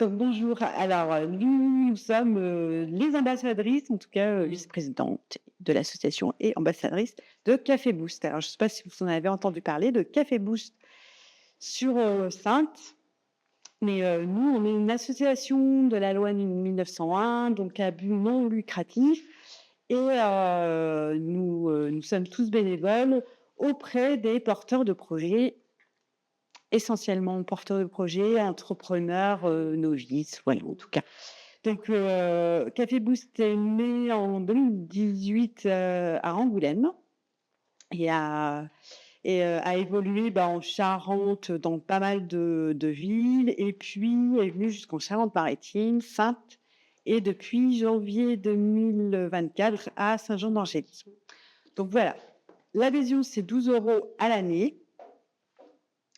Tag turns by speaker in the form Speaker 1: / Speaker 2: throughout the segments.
Speaker 1: Donc bonjour. Alors, nous sommes, les ambassadrices, en tout cas, vice-présidente de l'association et ambassadrice de Café Boost. Alors je ne sais pas si vous en avez entendu parler de Café Boost sur, Saintes, mais, nous, on est une association de la loi 1901, donc à but non lucratif et nous sommes tous bénévoles auprès des porteurs de projets, essentiellement porteurs de projets, entrepreneurs, novices, voilà, en tout cas. Donc, Café Boost est né en 2018 à Angoulême et a évolué en Charente, dans pas mal de villes, et puis est venu jusqu'en Charente-Maritime, Saintes, et depuis janvier 2024 à Saint-Jean-d'Angély. Donc voilà, l'adhésion c'est 12 € à l'année,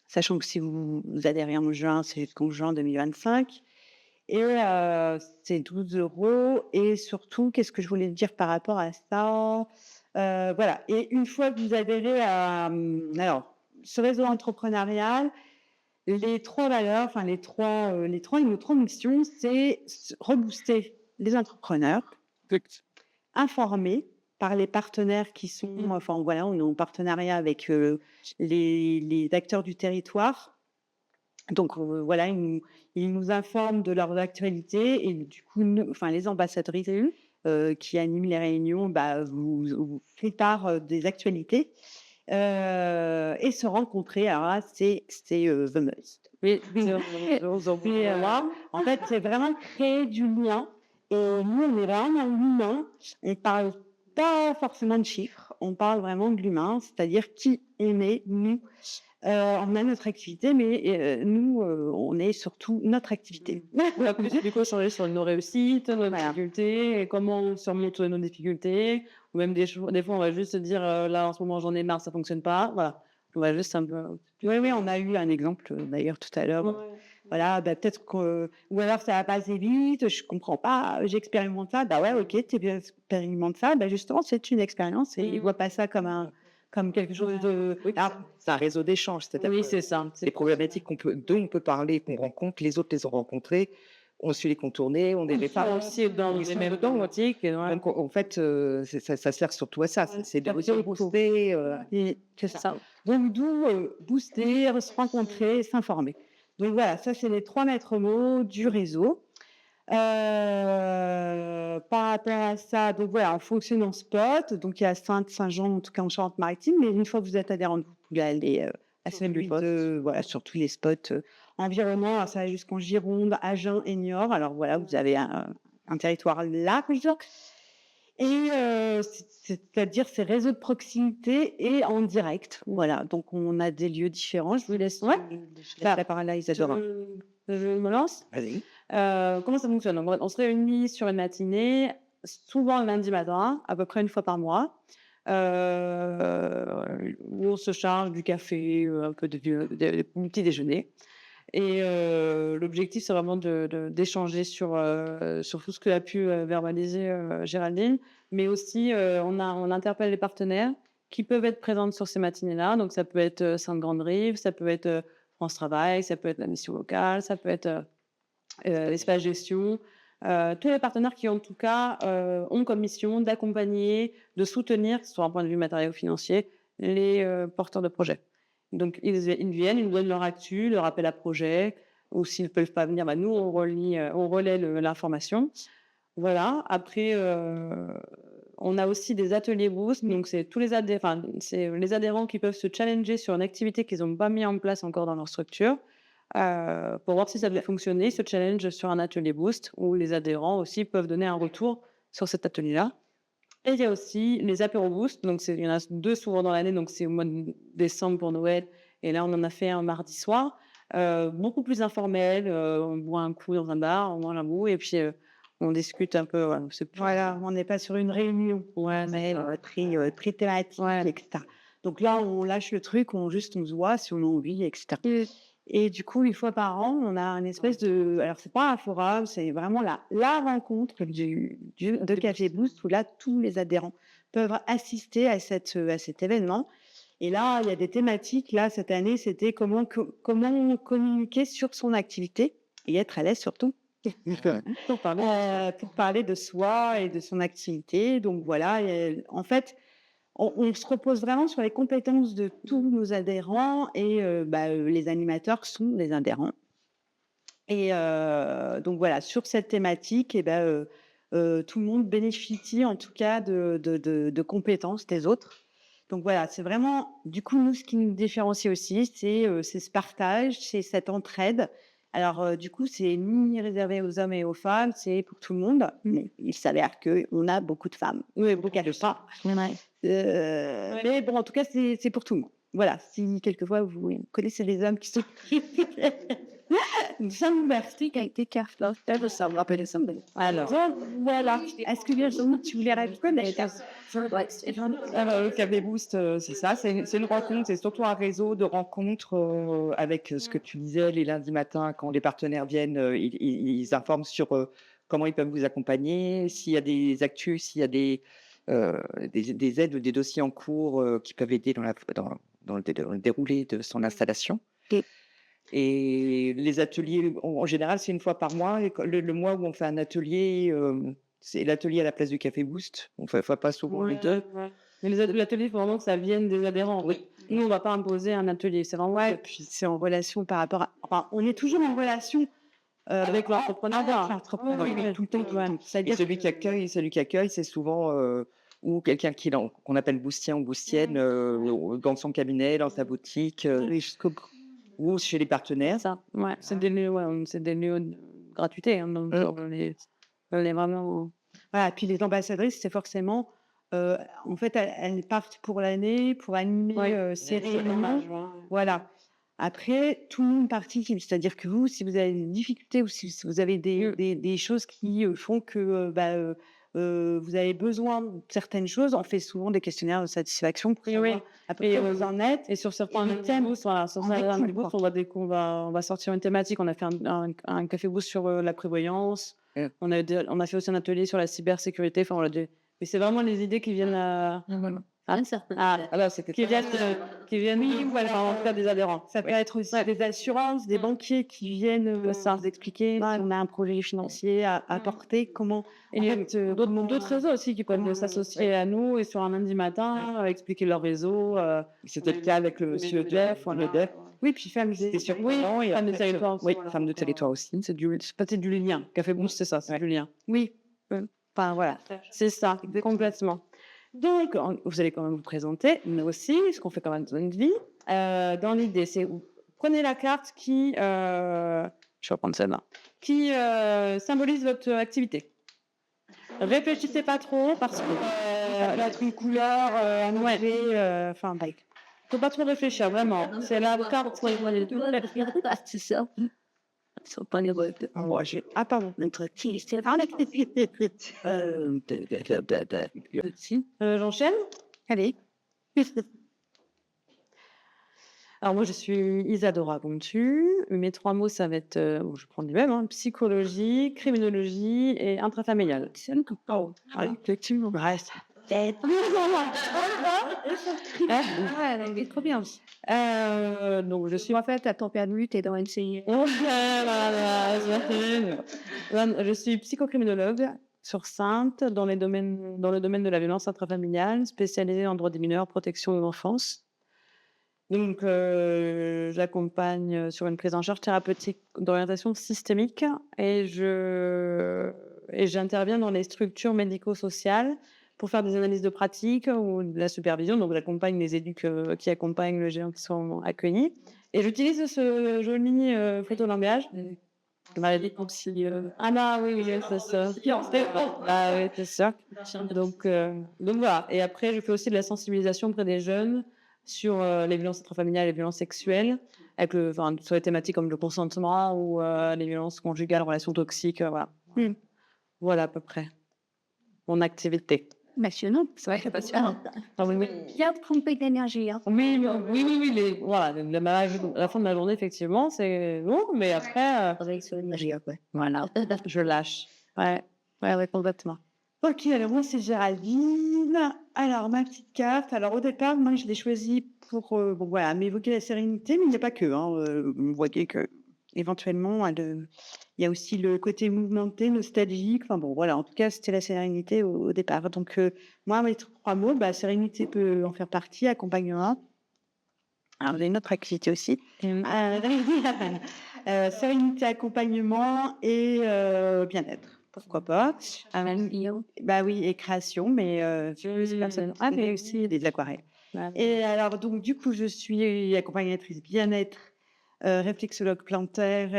Speaker 1: sachant que si vous adhérez en juin, c'est jusqu'en juin 2025. Et c'est 12 € et surtout, qu'est-ce que je voulais dire par rapport à ça? Voilà, et une fois que vous adhérez à, alors, ce réseau entrepreneurial, les 3 valeurs, enfin nos 3 missions, c'est rebooster les entrepreneurs,
Speaker 2: Exact.
Speaker 1: informer par les partenaires qui sont, enfin voilà, on est en partenariat avec, les acteurs du territoire. Donc, voilà, ils nous informent de leurs actualités et du coup, nous, enfin les ambassadrices, qui animent les réunions, vous font part, des actualités, et se rencontrer. Alors là, c'est, the must. Mais en fait, c'est vraiment créer du lien, et nous, on est vraiment l'humain. On parle pas forcément de chiffres, on parle vraiment de l'humain, c'est-à-dire qui on est, nous. On a notre activité, mais nous, on est surtout notre activité.
Speaker 2: On a plus du coup échanger sur nos réussites, nos
Speaker 1: Voilà.
Speaker 2: difficultés et comment on surmonte nos difficultés ou même des fois on va juste se dire, «Là en ce moment j'en ai marre, ça fonctionne pas». Voilà, on va juste un peu
Speaker 1: Oui, oui, on a eu un exemple, d'ailleurs tout à l'heure.
Speaker 2: ouais.
Speaker 1: Voilà, peut-être que, ou alors ça va pas assez vite, je comprends pas, j'expérimente ça. Bah, ouais, OK, tu expérimentes ça, justement, c'est une expérience et vois pas ça comme quelque chose de,
Speaker 3: Oui,
Speaker 1: alors
Speaker 3: c'est un réseau d'échange, c'est-à-dire
Speaker 2: Oui,
Speaker 3: que
Speaker 2: c'est ça,
Speaker 3: les problématiques dont on peut parler, qu'on rencontre, les autres les ont rencontrées, on su les contourner, on les répare.
Speaker 2: aussi dans les mêmes thématiques, ouais.
Speaker 3: Donc en fait, ça sert surtout à ça, c'est de
Speaker 1: ça
Speaker 3: booster,
Speaker 1: et c'est ça. Donc d'où, booster, se rencontrer, s'informer. Donc voilà, ça c'est les 3 maîtres mots du réseau. Par rapport à ça, donc voilà, on fonctionne en spot, donc il y a Saintes, Saint-Jean, en tout cas en Charente-Maritime, mais une fois que vous êtes adhérente, vous pouvez aller, assez vite, voilà, sur tous les spots, environnants. Alors ça va jusqu'en Gironde, Agen et Niort. Alors voilà, vous avez un territoire large, et c'est-à-dire ces réseaux de proximité et en direct. Voilà, donc on a des lieux différents. Je vous laisse,
Speaker 2: Ouais.
Speaker 1: la parole à Isadora.
Speaker 2: Je me lance?
Speaker 3: vas-y.
Speaker 2: Comment ça fonctionne? Donc on se réunit sur une matinée, souvent le lundi matin, à peu près une fois par mois, où on se charge du café, un peu du petit déjeuner, et l'objectif, c'est vraiment d'échanger sur tout ce que a pu, verbaliser, Géraldine, mais aussi, on interpelle les partenaires qui peuvent être présents sur ces matinées-là. Donc ça peut être, Sainte-Grande-Rive, ça peut être, France Travail, ça peut être la mission locale, ça peut être, l'espace gestion, tous les partenaires qui en tout cas, ont comme mission d'accompagner, de soutenir, que ce soit un point de vue matériel-financier, les, porteurs de projets. Donc ils viennent, ils nous donnent leur actu, leur appel à projet, ou s'ils ne peuvent pas venir, nous on relaie l'information. Voilà, après, on a aussi des ateliers Boost, donc c'est tous les c'est les adhérents qui peuvent se challenger sur une activité qu'ils n'ont pas mis en place encore dans leur structure, pour voir si ça devait fonctionner. Ils se challenge sur un atelier Boost où les adhérents aussi peuvent donner un retour sur cet atelier-là. Et il y a aussi les apéros Boost, donc il y en a 2 souvent dans l'année, donc c'est au mois de décembre pour Noël, et là on en a fait un mardi soir, beaucoup plus informel, on boit un coup dans un bar, on mange un bout et puis, on discute un peu, voilà, c'est plus
Speaker 1: Voilà, on n'est pas sur une réunion,
Speaker 2: ouais, c'est
Speaker 1: mais
Speaker 2: ça.
Speaker 1: très thématique,
Speaker 2: Ouais.
Speaker 1: et cetera. Donc là, on lâche le truc, on se voit si on a envie, et cetera. Et du coup, une fois par an, on a une espèce de, alors c'est pas un forum, c'est vraiment la rencontre de Café Boost, où là, tous les adhérents peuvent assister à cet événement. Et là, il y a des thématiques. Là, cette année, c'était comment communiquer sur son activité. et être à l'aise surtout. Pour parler de soi et de son activité. Donc voilà, en fait, on se repose vraiment sur les compétences de tous nos adhérents et les animateurs sont des adhérents. Et donc voilà, sur cette thématique, tout le monde bénéficie en tout cas de compétences des autres. Donc voilà, c'est vraiment, du coup, nous, ce qui nous différencie aussi, c'est ce partage, c'est cette entraide. Alors, du coup, c'est ni réservé aux hommes et aux femmes, c'est pour tout le monde. Mais il s'avère qu'on a beaucoup de femmes. Oui, beaucoup de femmes. Mais bon, en tout cas, c'est pour tout le monde. Voilà, si quelquefois vous connaissez des hommes qui sont merci qui a été carrefour, ça me rappelle ça. Alors, voilà. Est-ce que Virginie, tu voulais rajouter
Speaker 3: Le Café Boost, c'est ça, c'est une rencontre, c'est surtout un réseau de rencontres avec ce que tu disais les lundis matins quand les partenaires viennent, ils informent sur comment ils peuvent vous accompagner, s'il y a des actus, s'il y a des aides ou des dossiers en cours qui peuvent aider dans le déroulé de son installation.
Speaker 1: Ok.
Speaker 3: Et les ateliers, en général, c'est une fois par mois. Et le mois où on fait un atelier, c'est l'atelier à la place du Café Boost. On fait pas souvent les deux.
Speaker 2: Mais l'atelier, il faut vraiment que ça vienne des adhérents.
Speaker 3: Oui.
Speaker 2: Nous, on ne va pas imposer un atelier. C'est vraiment.
Speaker 1: Puis c'est en relation par rapport à. Enfin, on est toujours en relation
Speaker 2: avec l'entrepreneur.
Speaker 1: Tout le temps.
Speaker 3: Et
Speaker 1: C'est-à-dire
Speaker 3: celui qui accueille, c'est souvent ou quelqu'un qu'on appelle boostien ou boostienne dans son cabinet, dans sa boutique, ou chez les partenaires.
Speaker 2: Ça, ouais. C'est des lieux, c'est des lieux de gratuité. Hein, donc, on est vraiment.
Speaker 1: Voilà, puis les ambassadrices, c'est forcément. En fait, elles partent pour l'année, pour animer ces réunions. Voilà. Après, tout le monde participe. C'est-à-dire que vous, si vous avez des difficultés ou si vous avez des choses qui font que vous avez besoin de certaines choses, on fait souvent des questionnaires de satisfaction pour savoir à peu près où vous en êtes.
Speaker 2: Et sur certains thèmes, on va sortir une thématique. On a fait un café boost sur la prévoyance. On a fait aussi un atelier sur la cybersécurité. Enfin, mais c'est vraiment les idées qui viennent à... qui viennent faire des adhérents.
Speaker 1: Ça peut être aussi des assurances, des banquiers qui viennent nous expliquer si on a un projet financier à apporter, comment...
Speaker 2: Et d'autres réseaux aussi qui peuvent s'associer à nous et sur un lundi matin, expliquer leur réseau.
Speaker 3: C'était le cas avec le monsieur Jeff, le DEF.
Speaker 1: Oui, puis femmes
Speaker 3: de territoire. Oui, femmes de territoire aussi.
Speaker 2: C'est du lien. Café Boost, c'est ça, c'est du lien.
Speaker 1: Oui.
Speaker 2: Enfin, voilà. C'est ça, complètement. Donc, vous allez quand même vous présenter, mais aussi, ce qu'on fait quand même dans une vie. Dans l'idée, c'est vous prenez la carte qui, je vais prendre celle-là, qui symbolise votre activité. Réfléchissez pas trop parce que là, une couleur, un objet, enfin, faut pas trop réfléchir, vraiment. C'est la carte pour les deux.
Speaker 1: Ah, pardon.
Speaker 2: J'enchaîne.
Speaker 1: Allez.
Speaker 2: Alors moi, je suis Isadora Gontu. Mes 3 mots, ça va être, je prends les mêmes, psychologie, criminologie et intrafamilial.
Speaker 1: Effectivement.
Speaker 2: Trop bien. Donc je suis
Speaker 1: en fait à Température, t'es dans NCI.
Speaker 2: Je suis psychocriminologue sur Saintes dans le domaine de la violence intrafamiliale, spécialisée en droit des mineurs, protection de l'enfance. Donc j'accompagne sur une prise en charge thérapeutique d'orientation systémique et j'interviens dans les structures médico-sociales pour faire des analyses de pratique ou de la supervision. Donc, j'accompagne les éducs qui accompagnent le géant qui sont accueillis. Et j'utilise ce joli photolangage. Ah oui, c'est ça. Ah oui, c'est ça. Donc voilà. Et après, je fais aussi de la sensibilisation auprès des jeunes sur les violences intrafamiliales et les violences sexuelles, sur les thématiques comme le consentement ou les violences conjugales, relations toxiques. Voilà. Voilà à peu près mon activité.
Speaker 1: Passionnant, c'est vrai que c'est passionnant. Bien tromper d'énergie.
Speaker 2: Oui, la fin de ma journée, effectivement, c'est long, mais après, voilà, je lâche. Ouais, complètement.
Speaker 1: Ok, alors moi, c'est Géraldine. Alors, ma petite carte. Alors, au départ, moi, je l'ai choisie pour m'évoquer la sérénité, mais il n'y a pas que. Vous voyez que éventuellement, il y a aussi le côté mouvementé, nostalgique. Enfin bon, voilà, en tout cas, c'était la sérénité au départ. Donc, moi, mes 3 mots, bah, sérénité peut en faire partie, accompagnement. Alors, j'ai une autre activité aussi. Sérénité, accompagnement et bien-être. Pourquoi pas. Bah oui, et création, mais mais aussi des aquarelles. Et alors, donc, du coup, je suis accompagnatrice bien-être, réflexologue plantaire,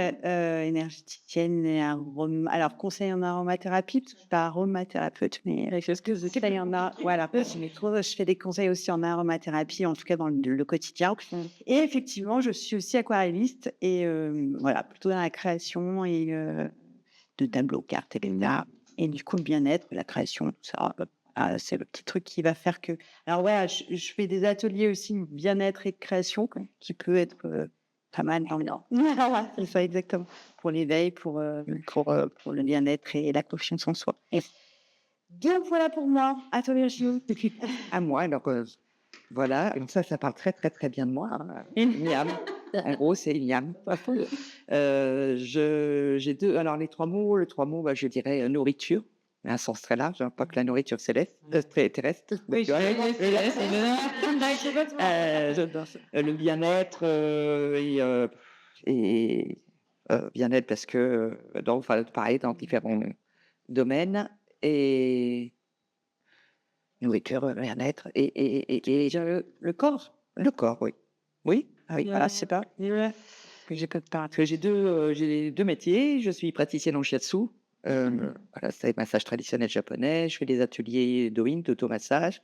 Speaker 1: énergéticienne et alors conseil en aromathérapie, parce que je suis pas aromathérapeute, mais conseil en voilà, je fais des conseils aussi en aromathérapie, en tout cas dans le quotidien. Et effectivement, je suis aussi aquarelliste et voilà, plutôt dans la création et de tableaux, cartes, etc. Et du coup, le bien-être, la création, tout ça, c'est le petit truc qui va faire que. Alors ouais, je fais des ateliers aussi bien-être et de création qui peut être pas mal dans le Voilà, c'est ça exactement. Pour l'éveil, pour le bien-être et la confiance en soi. Donc voilà pour moi. À toi Virginie.
Speaker 3: À moi, alors voilà, donc ça parle très, très, très bien de moi, hein, Miam. En gros, c'est Miam. J'ai 2 alors les 3 mots, bah, je dirais, nourriture, un sens très large, hein, pas que la nourriture céleste, très terrestre.
Speaker 2: Oui,
Speaker 3: Le bien-être, et bien-être parce que, enfin, pareil, dans différents domaines et nourriture, bien-être et le corps. Le corps, oui. Oui, ah oui, voilà, c'est pas que j'ai pas de parce que j'ai 2 métiers. Je suis praticienne en shiatsu, voilà, c'est massage traditionnel japonais. Je fais des ateliers d'O-Ing, d'automassage.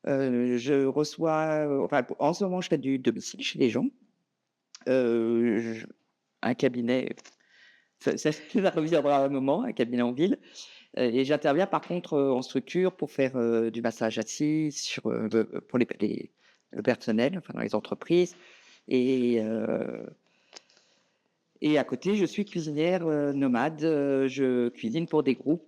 Speaker 3: Je reçois, enfin, en ce moment, je fais du domicile chez les gens. Je un cabinet, ça reviendra un moment, un cabinet en ville. Et j'interviens par contre, en structure pour faire, du massage assis pour le personnel, enfin dans les entreprises et à côté, je suis cuisinière, nomade, je cuisine pour des groupes,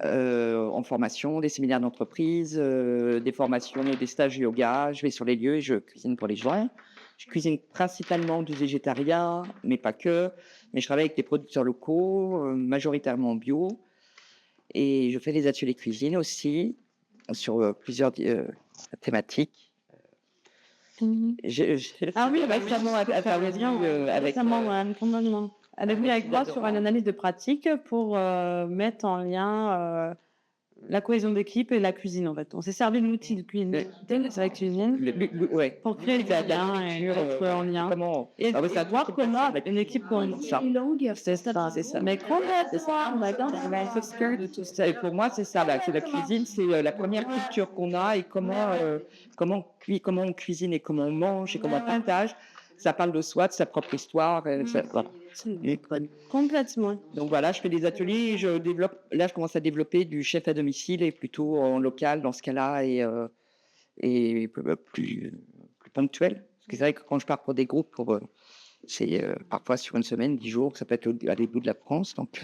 Speaker 3: en formation, des séminaires d'entreprise, des formations, des stages yoga. Je vais sur les lieux et je cuisine pour les gens. Je cuisine principalement du végétarien, mais pas que. Mais je travaille avec des producteurs locaux, majoritairement bio et je fais des ateliers cuisine aussi sur, plusieurs thématiques.
Speaker 2: Ah oui, bah,
Speaker 3: Récemment intervenu, avec,
Speaker 2: complètement. Elle est venue avec moi sur une analyse de pratique pour mettre en lien la cohésion d'équipe et la cuisine, en fait. On s'est servi de l'outil de cuisine, c'est la cuisine,
Speaker 3: ouais.
Speaker 2: pour créer le lien et être en lien.
Speaker 3: Comment
Speaker 2: Et
Speaker 3: ah oui, ça
Speaker 2: voir qu'on a une équipe cohérente.
Speaker 3: ça.
Speaker 2: C'est ça. Mais complètement, d'accord.
Speaker 3: Et pour moi, c'est ça, c'est la cuisine, c'est, la première culture qu'on a et comment on cuisine et comment on mange et comment on partage. Ça parle de soi, de sa propre histoire, voilà.
Speaker 2: Complètement.
Speaker 3: Donc voilà, je fais des ateliers et je commence à développer du chef à domicile et plutôt en local dans ce cas-là et plus ponctuel. Parce que c'est vrai que quand je pars pour des groupes, c'est parfois sur une semaine, 10 jours, ça peut être à des bouts de la France. Donc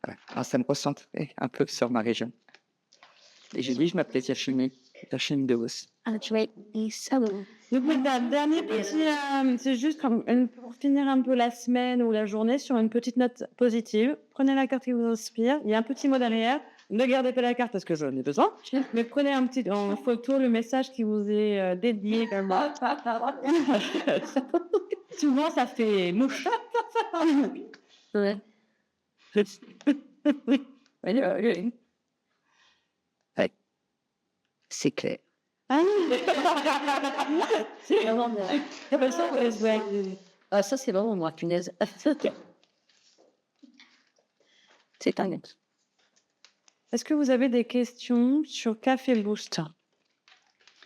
Speaker 3: voilà. Alors, ça me recentre un peu sur ma région. Et j'ai dit, je m'appelais Virginie de Vos.
Speaker 2: Donc, dernier petit, c'est juste pour finir un peu la semaine ou la journée sur une petite note positive. Prenez la carte qui vous inspire. Il y a un petit mot derrière. Ne gardez pas la carte parce que j'en ai besoin. Mais prenez en photo le message qui vous est dédié. Souvent, ça fait mouche.
Speaker 3: Ouais. Ouais. C'est clair.
Speaker 4: C'est vraiment moi. Ah, ça, c'est vraiment moi, punaise. C'est dingue.
Speaker 2: Est-ce que vous avez des questions sur Café Boost?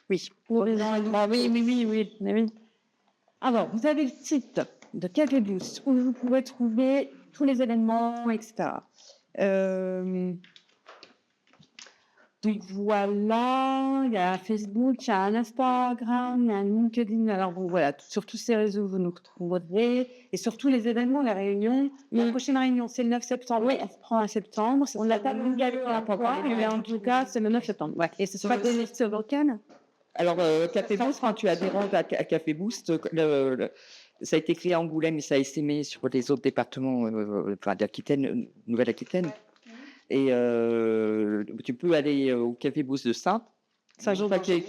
Speaker 1: Oui.
Speaker 2: Oui. Alors, vous avez le site de Café Boost où vous pouvez trouver tous les événements, etc. Donc voilà, il y a un Facebook, il y a un Instagram, il y a un LinkedIn. Alors bon, voilà, sur tous ces réseaux, vous nous retrouverez. Et surtout les événements, les réunions. La prochaine réunion, c'est le 9 septembre. Oui, elle se prend en septembre. On l'a pas galé à la fois, mais en tout cas, c'est le 9 septembre. Ouais.
Speaker 4: Et ce sera des listes locales?
Speaker 3: Alors, Café Boost, quand tu es adhérente à Café Boost, ça a été créé à Angoulême et ça a essaimé sur les autres départements, enfin d'Aquitaine, Nouvelle-Aquitaine. Et tu peux aller au Café Boost de Saintes.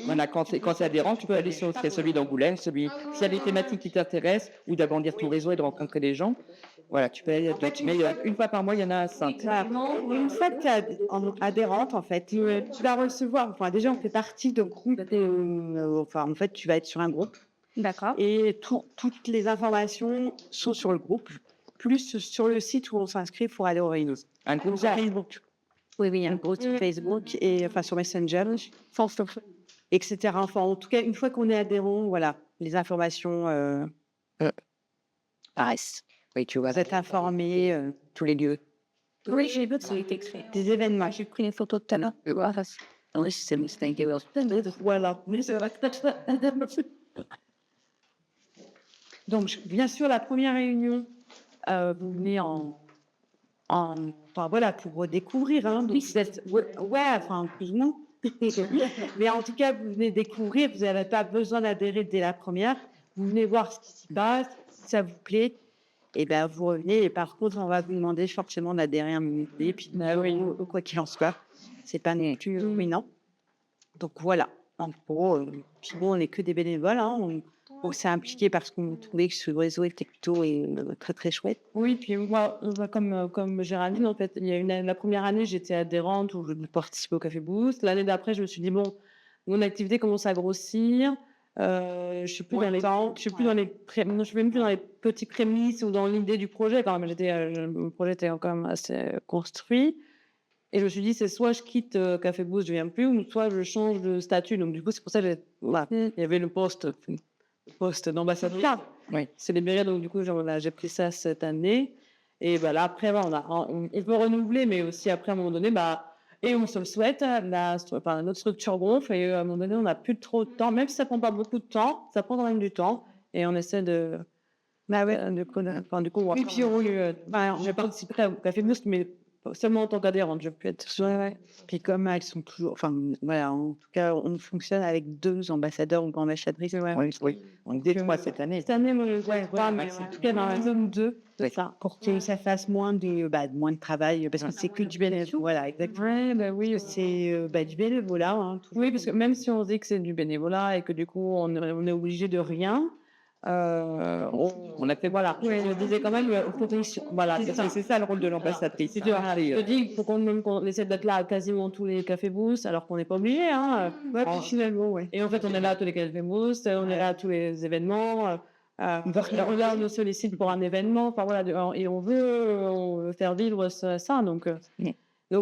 Speaker 3: Voilà, quand c'est adhérent, tu peux aller sur celui d'Angoulême, s'il y a des thématiques qui t'intéressent, ou d'agrandir ton réseau et de rencontrer des gens. Voilà, tu peux aller. Mais une fois par mois, il y en a à Saintes.
Speaker 1: Voilà. Une fois que tu es adhérente, en fait, tu vas recevoir, enfin, déjà, on fait partie de groupe, enfin, en fait, tu vas être sur un groupe
Speaker 4: D'accord.
Speaker 1: et toutes les informations sont sur le groupe, plus sur le site où on s'inscrit pour aller aux réunions.
Speaker 3: Un groupe
Speaker 1: Sur Facebook. Oui, il y a un groupe sur Facebook et enfin sur Messenger, etc. Enfin, en tout cas, une fois qu'on est adhérent, voilà, les informations,
Speaker 4: Paraissent.
Speaker 3: oui, tu vois,
Speaker 1: vous êtes informés,
Speaker 3: tous les lieux.
Speaker 4: Oui, j'ai vu que ça a été écrit.
Speaker 1: des événements.
Speaker 4: J'ai pris une photo tout à l'heure. Tu vois, oui, c'est Mustang.
Speaker 1: Voilà. Donc, bien sûr, la première réunion, vous venez enfin voilà, pour découvrir, hein. Donc, vous êtes, ouais, enfin, plus ou moins. Mais en tout cas, vous venez découvrir, vous n'avez pas besoin d'adhérer dès la première. Vous venez voir ce qui s'y passe, si ça vous plaît, et ben vous revenez. Et par contre, on va vous demander forcément d'adhérer un minute, et puis quoi qu'il en soit, c'est pas non plus ruinant. Donc voilà, en gros, puis bon, on n'est que des bénévoles, hein, on s'est impliqués parce qu'on trouvait que ce réseau était plutôt très très chouette.
Speaker 2: Oui, puis moi, comme Géraldine, en fait, il y a la première année, j'étais adhérente où je participais au Café Boost. L'année d'après, je me suis dit, bon, mon activité commence à grossir. Je suis plus dans les je suis plus dans les non, je suis même plus dans les petits prémices ou dans l'idée du projet quand même. Le projet était quand même assez construit. Et je me suis dit, c'est soit je quitte Café Boost, je viens plus, ou soit je change de statut. Donc du coup, c'est pour ça que voilà, il y avait le poste d'ambassadeur.
Speaker 3: Oui.
Speaker 2: C'est libéré, donc du coup, j'ai pris ça cette année. Et bah, là, après, voilà, on peut renouveler, mais aussi après, à un moment donné, bah, et on se le souhaite, notre structure gonfle, et à un moment donné, on n'a plus trop de temps, même si ça prend pas beaucoup de temps, ça prend quand même du temps, et on essaie de. Bah ouais, du coup,
Speaker 1: Oui, puis on,
Speaker 2: je participerai au Café Boost, mais seulement en tant qu'adhérente, je peux être.
Speaker 1: ouais. Puis comme elles sont toujours, enfin voilà, en tout cas, on fonctionne avec 2 ambassadeurs ou ambassadrices.
Speaker 3: Oui. On est 3 cette année.
Speaker 2: Cette année, moi, mais en tout cas, dans la zone 2,
Speaker 1: C'est ça, pour que ça fasse moins de travail, parce que c'est que du bénévolat. Voilà, exactement.
Speaker 2: ouais, bah oui,
Speaker 1: C'est du bénévolat, hein, tout.
Speaker 2: oui, parce que même si on dit que c'est du bénévolat et que du coup, on est obligé de rien,
Speaker 3: On a fait,
Speaker 2: voilà, je disais quand même, voilà,
Speaker 3: c'est ça le rôle de l'ambassadrice.
Speaker 2: je te dis qu'il faut qu'on essaie d'être là à quasiment tous les cafés boost, alors qu'on n'est pas obligé, hein.
Speaker 1: Ouais, puis finalement, ouais.
Speaker 2: Et en fait, on est là à tous les cafés boost, on est là à tous les événements. Là, on nous sollicite pour un événement, enfin voilà, et on veut faire vivre ça, donc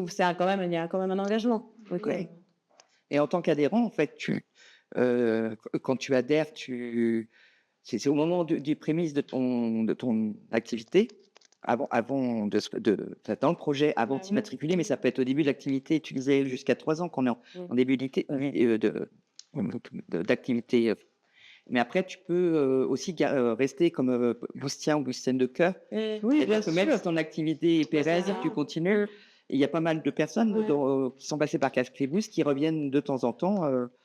Speaker 2: c'est quand même, il y a quand même un engagement. Donc,
Speaker 3: Ouais. Et en tant qu'adhérent, en fait, quand tu adhères, c'est au moment du prémisse de ton activité, avant dans le projet, avant de t'immatriculer, mais ça peut être au début de l'activité. Tu disais jusqu'à 3 ans qu'on est en début d'activité. Mais après, tu peux aussi rester comme boostien ou boostienne de cœur.
Speaker 2: oui, bien
Speaker 3: sûr. Même si ton activité est pérenne, tu continues. Et il y a pas mal de personnes qui sont passées par Café Boost qui reviennent de temps en temps.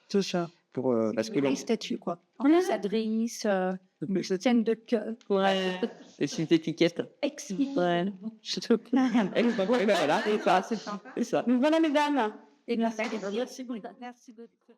Speaker 1: Tout ça.
Speaker 3: Parce que
Speaker 4: Les statuts, quoi. Ambassadrice, soutienne de cœur.
Speaker 2: ouais.
Speaker 3: c'est une étiquette.
Speaker 4: Ex-vitrine.
Speaker 3: Voilà, c'est ça.
Speaker 1: Donc voilà, mesdames.
Speaker 4: Et merci beaucoup. Merci beaucoup.